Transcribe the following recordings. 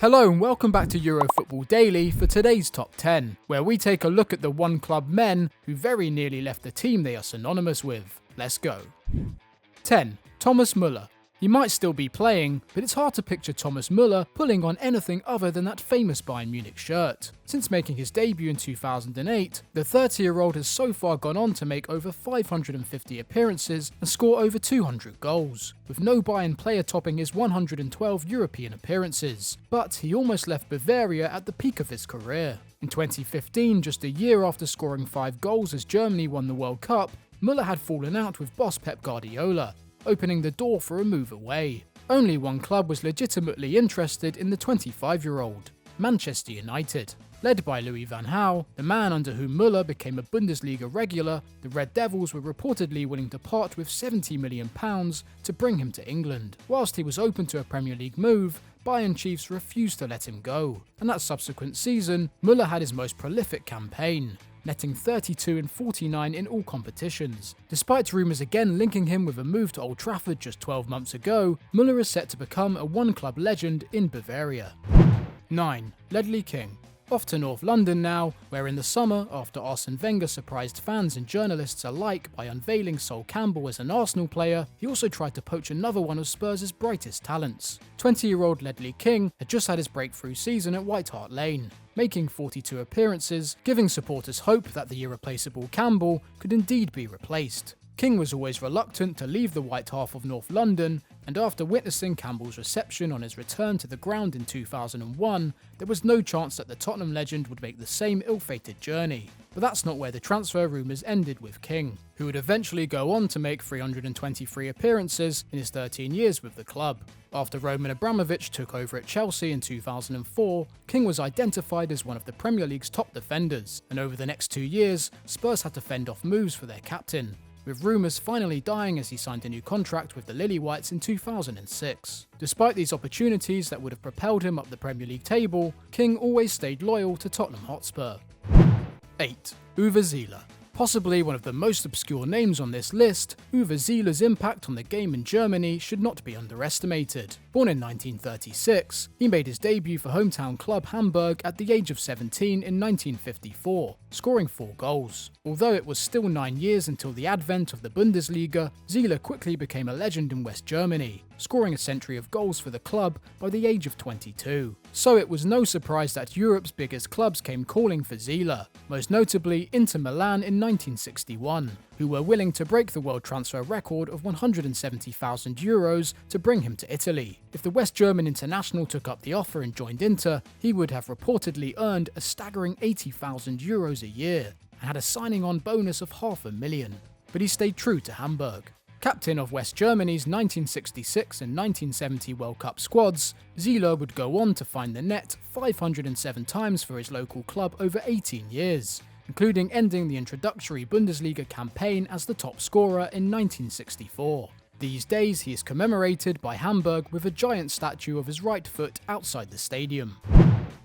Hello and welcome back to Eurofootball Daily for today's top 10, where we take a look at the one club men who very nearly left the team they are synonymous with. Let's go. 10. Thomas Müller. He might still be playing, but it's hard to picture Thomas Müller pulling on anything other than that famous Bayern Munich shirt. Since making his debut in 2008, the 30-year-old has so far gone on to make over 550 appearances and score over 200 goals, with no Bayern player topping his 112 European appearances. But he almost left Bavaria at the peak of his career. In 2015, just a year after scoring 5 goals as Germany won the World Cup, Müller had fallen out with boss Pep Guardiola, opening the door for a move away. Only one club was legitimately interested in the 25-year-old, Manchester United. Led by Louis van Gaal, the man under whom Müller became a Bundesliga regular, the Red Devils were reportedly willing to part with £70 million to bring him to England. Whilst he was open to a Premier League move, Bayern Chiefs refused to let him go, and that subsequent season, Müller had his most prolific campaign, netting 32 and 49 in all competitions. Despite rumours again linking him with a move to Old Trafford just 12 months ago, Müller is set to become a one-club legend in Bavaria. 9. Ledley King. Off to North London now, where in the summer, after Arsene Wenger surprised fans and journalists alike by unveiling Sol Campbell as an Arsenal player, he also tried to poach another one of Spurs' brightest talents. 20-year-old Ledley King had just had his breakthrough season at White Hart Lane, making 42 appearances, giving supporters hope that the irreplaceable Campbell could indeed be replaced. King was always reluctant to leave the white half of North London, and after witnessing Campbell's reception on his return to the ground in 2001, there was no chance that the Tottenham legend would make the same ill-fated journey. But that's not where the transfer rumours ended with King, who would eventually go on to make 323 appearances in his 13 years with the club. After Roman Abramovich took over at Chelsea in 2004, King was identified as one of the Premier League's top defenders, and over the next 2 years, Spurs had to fend off moves for their captain, with rumours finally dying as he signed a new contract with the Lily Whites in 2006. Despite these opportunities that would have propelled him up the Premier League table, King always stayed loyal to Tottenham Hotspur. 8. Uwe Seeler. Possibly one of the most obscure names on this list, Uwe Seeler's impact on the game in Germany should not be underestimated. Born in 1936, he made his debut for hometown club Hamburg at the age of 17 in 1954, scoring 4 goals. Although it was still 9 years until the advent of the Bundesliga, Seeler quickly became a legend in West Germany, scoring a century of goals for the club by the age of 22. So it was no surprise that Europe's biggest clubs came calling for Seeler, most notably Inter Milan in 1961, who were willing to break the world transfer record of €170,000 to bring him to Italy. If the West German international took up the offer and joined Inter, he would have reportedly earned a staggering €80,000 a year and had a signing-on bonus of $500,000. But he stayed true to Hamburg. Captain of West Germany's 1966 and 1970 World Cup squads, Seeler would go on to find the net 507 times for his local club over 18 years, including ending the introductory Bundesliga campaign as the top scorer in 1964. These days he is commemorated by Hamburg with a giant statue of his right foot outside the stadium.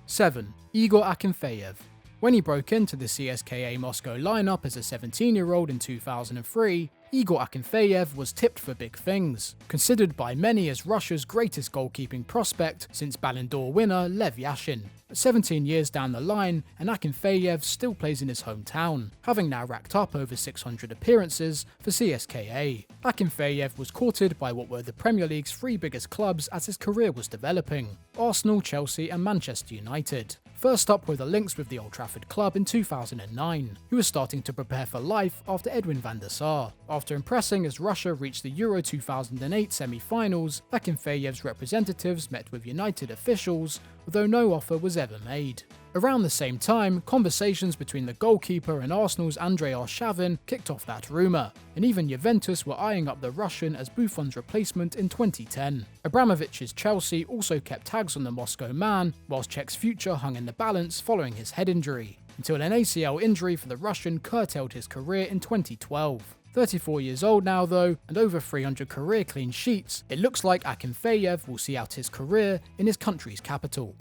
7. Igor Akinfeev. When he broke into the CSKA Moscow lineup as a 17-year-old in 2003, Igor Akinfeev was tipped for big things, considered by many as Russia's greatest goalkeeping prospect since Ballon d'Or winner Lev Yashin. But 17 years down the line, and Akinfeev still plays in his hometown, having now racked up over 600 appearances for CSKA. Akinfeev was courted by what were the Premier League's 3 biggest clubs as his career was developing: Arsenal, Chelsea and Manchester United. First up were the links with the Old Trafford club in 2009, who was starting to prepare for life after Edwin van der Sar. After impressing as Russia reached the Euro 2008 semi-finals, Akinfeev's representatives met with United officials, although no offer was ever made. Around the same time, conversations between the goalkeeper and Arsenal's Andrei Arshavin kicked off that rumour, and even Juventus were eyeing up the Russian as Buffon's replacement in 2010. Abramovich's Chelsea also kept tags on the Moscow man, whilst Czech's future hung in the balance following his head injury, until an ACL injury for the Russian curtailed his career in 2012. 34 years old now though, and over 300 career clean sheets, it looks like Akinfeev will see out his career in his country's capital.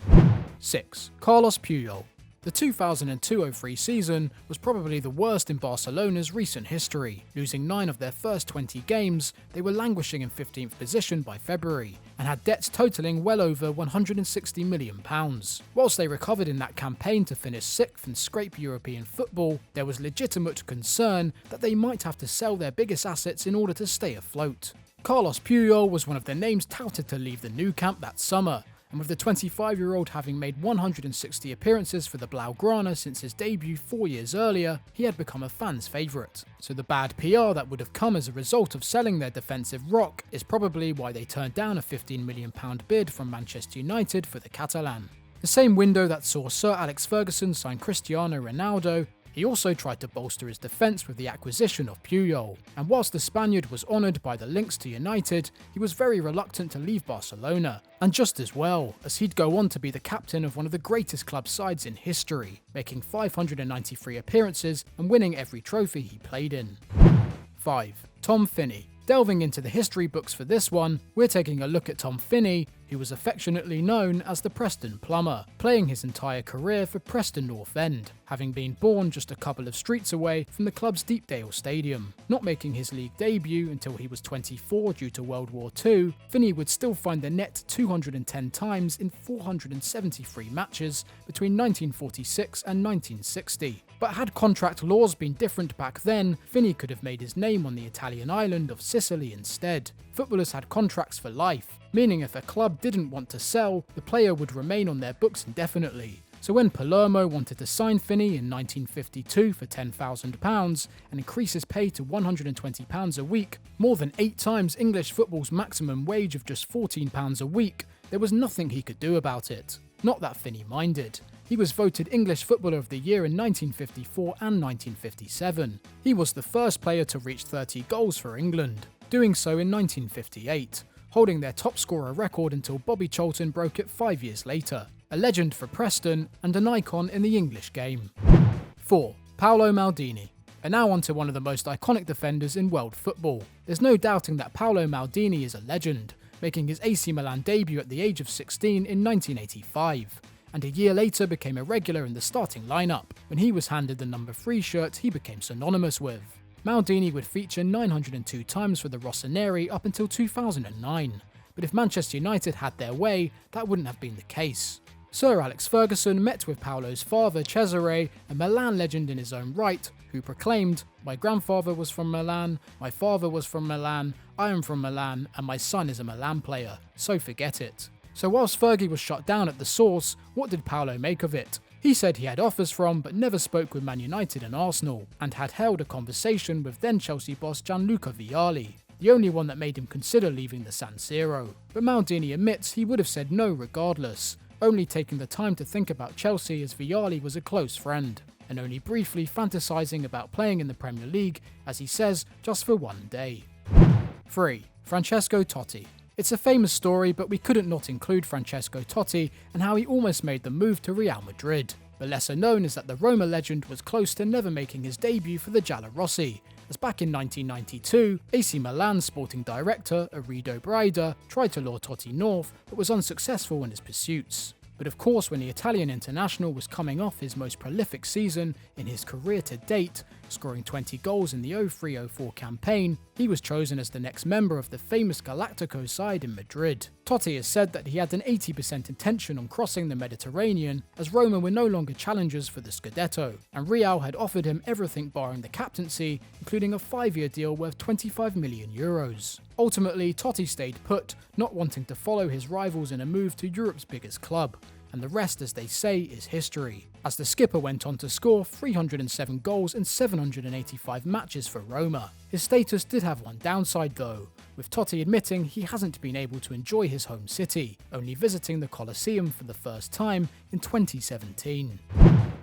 6. Carlos Puyol. The 2002-03 season was probably the worst in Barcelona's recent history. Losing 9 of their first 20 games, they were languishing in 15th position by February, and had debts totalling well over £160 million. Whilst they recovered in that campaign to finish 6th and scrape European football, there was legitimate concern that they might have to sell their biggest assets in order to stay afloat. Carlos Puyol was one of the names touted to leave the Nou Camp that summer, and with the 25-year-old having made 160 appearances for the Blaugrana since his debut 4 years earlier, he had become a fan's favourite. So the bad PR that would have come as a result of selling their defensive rock is probably why they turned down a £15 million bid from Manchester United for the Catalan. The same window that saw Sir Alex Ferguson sign Cristiano Ronaldo, he also tried to bolster his defence with the acquisition of Puyol, and whilst the Spaniard was honoured by the links to United, he was very reluctant to leave Barcelona, and just as well, as he'd go on to be the captain of one of the greatest club sides in history, making 593 appearances and winning every trophy he played in. 5. Tom Finney. Delving into the history books for this one, we're taking a look at Tom Finney, who was affectionately known as the Preston Plumber, playing his entire career for Preston North End, having been born just a couple of streets away from the club's Deepdale Stadium. Not making his league debut until he was 24 due to World War II, Finney would still find the net 210 times in 473 matches between 1946 and 1960. But had contract laws been different back then, Finney could have made his name on the Italian island of Sicily instead. Footballers had contracts for life, meaning if a club didn't want to sell, the player would remain on their books indefinitely. So when Palermo wanted to sign Finney in 1952 for £10,000 and increase his pay to £120 a week, more than 8 times English football's maximum wage of just £14 a week, there was nothing he could do about it. Not that Finney minded. He was voted English Footballer of the Year in 1954 and 1957. He was the first player to reach 30 goals for England, doing so in 1958, holding their top scorer record until Bobby Charlton broke it 5 years later. A legend for Preston and an icon in the English game. 4. Paolo Maldini. And now on to one of the most iconic defenders in world football. There's no doubting that Paolo Maldini is a legend, making his AC Milan debut at the age of 16 in 1985. And a year later became a regular in the starting lineup. When he was handed the number 3 shirt he became synonymous with. Maldini would feature 902 times for the Rossoneri up until 2009, but if Manchester United had their way, that wouldn't have been the case. Sir Alex Ferguson met with Paolo's father Cesare, a Milan legend in his own right, who proclaimed, "My grandfather was from Milan, my father was from Milan, I am from Milan, and my son is a Milan player, so forget it." So whilst Fergie was shut down at the source, what did Paolo make of it? He said he had offers from but never spoke with Man United and Arsenal, and had held a conversation with then Chelsea boss Gianluca Vialli, the only one that made him consider leaving the San Siro. But Maldini admits he would have said no regardless, only taking the time to think about Chelsea as Vialli was a close friend, and only briefly fantasising about playing in the Premier League, as he says, just for one day. 3. Francesco Totti. It's a famous story, but we couldn't not include Francesco Totti and how he almost made the move to Real Madrid. But lesser known is that the Roma legend was close to never making his debut for the Giallorossi, as back in 1992, AC Milan sporting director Arrido Braida tried to lure Totti north, but was unsuccessful in his pursuits. But of course, when the Italian international was coming off his most prolific season in his career to date, scoring 20 goals in the 03-04 campaign, he was chosen as the next member of the famous Galactico side in Madrid. Totti has said that he had an 80% intention on crossing the Mediterranean, as Roma were no longer challengers for the Scudetto, and Real had offered him everything barring the captaincy, including a 5-year deal worth €25 million. Ultimately, Totti stayed put, not wanting to follow his rivals in a move to Europe's biggest club, and the rest, as they say, is history, as the skipper went on to score 307 goals in 785 matches for Roma. His status did have one downside though, with Totti admitting he hasn't been able to enjoy his home city, only visiting the Colosseum for the first time in 2017.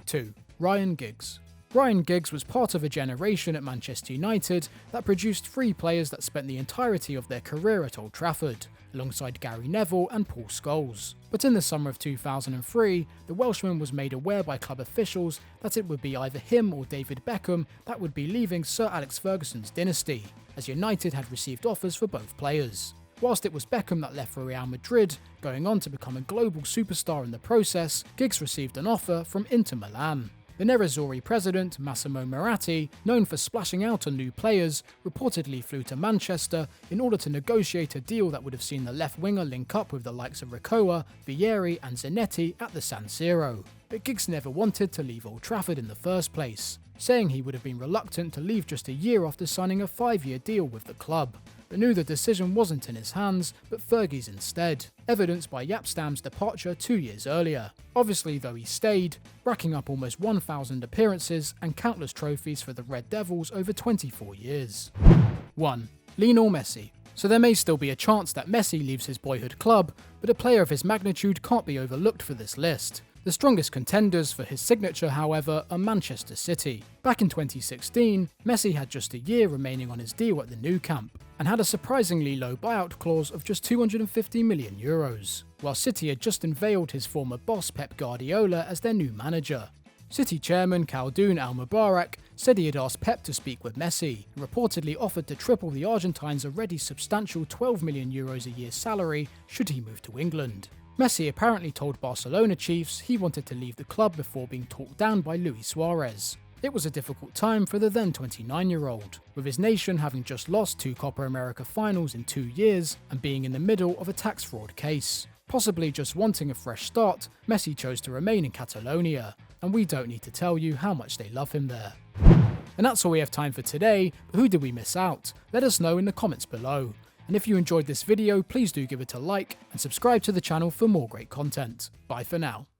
2. Ryan Giggs. Ryan Giggs was part of a generation at Manchester United that produced 3 players that spent the entirety of their career at Old Trafford, alongside Gary Neville and Paul Scholes. But in the summer of 2003, the Welshman was made aware by club officials that it would be either him or David Beckham that would be leaving Sir Alex Ferguson's dynasty, as United had received offers for both players. Whilst it was Beckham that left for Real Madrid, going on to become a global superstar in the process, Giggs received an offer from Inter Milan. The Nerazzurri president, Massimo Moratti, known for splashing out on new players, reportedly flew to Manchester in order to negotiate a deal that would have seen the left winger link up with the likes of Ricoeur, Vieri and Zanetti at the San Siro. But Giggs never wanted to leave Old Trafford in the first place, saying he would have been reluctant to leave just a year after signing a 5-year deal with the club, but knew the decision wasn't in his hands, but Fergie's instead, evidenced by Jaap Stam's departure 2 years earlier. Obviously though, he stayed, racking up almost 1,000 appearances and countless trophies for the Red Devils over 24 years. 1. Lionel Messi. So there may still be a chance that Messi leaves his boyhood club, but a player of his magnitude can't be overlooked for this list. The strongest contenders for his signature, however, are Manchester City. Back in 2016, Messi had just a year remaining on his deal at the Nou Camp, and had a surprisingly low buyout clause of just €250 million, while City had just unveiled his former boss Pep Guardiola as their new manager. City chairman Khaldoon Al-Mubarak said he had asked Pep to speak with Messi, and reportedly offered to triple the Argentine's already substantial €12 million a year salary should he move to England. Messi apparently told Barcelona chiefs he wanted to leave the club before being talked down by Luis Suarez. It was a difficult time for the then 29-year-old, with his nation having just lost 2 Copa America finals in 2 years and being in the middle of a tax fraud case. Possibly just wanting a fresh start, Messi chose to remain in Catalonia, and we don't need to tell you how much they love him there. And that's all we have time for today, but who did we miss out? Let us know in the comments below. And if you enjoyed this video, please do give it a like and subscribe to the channel for more great content. Bye for now.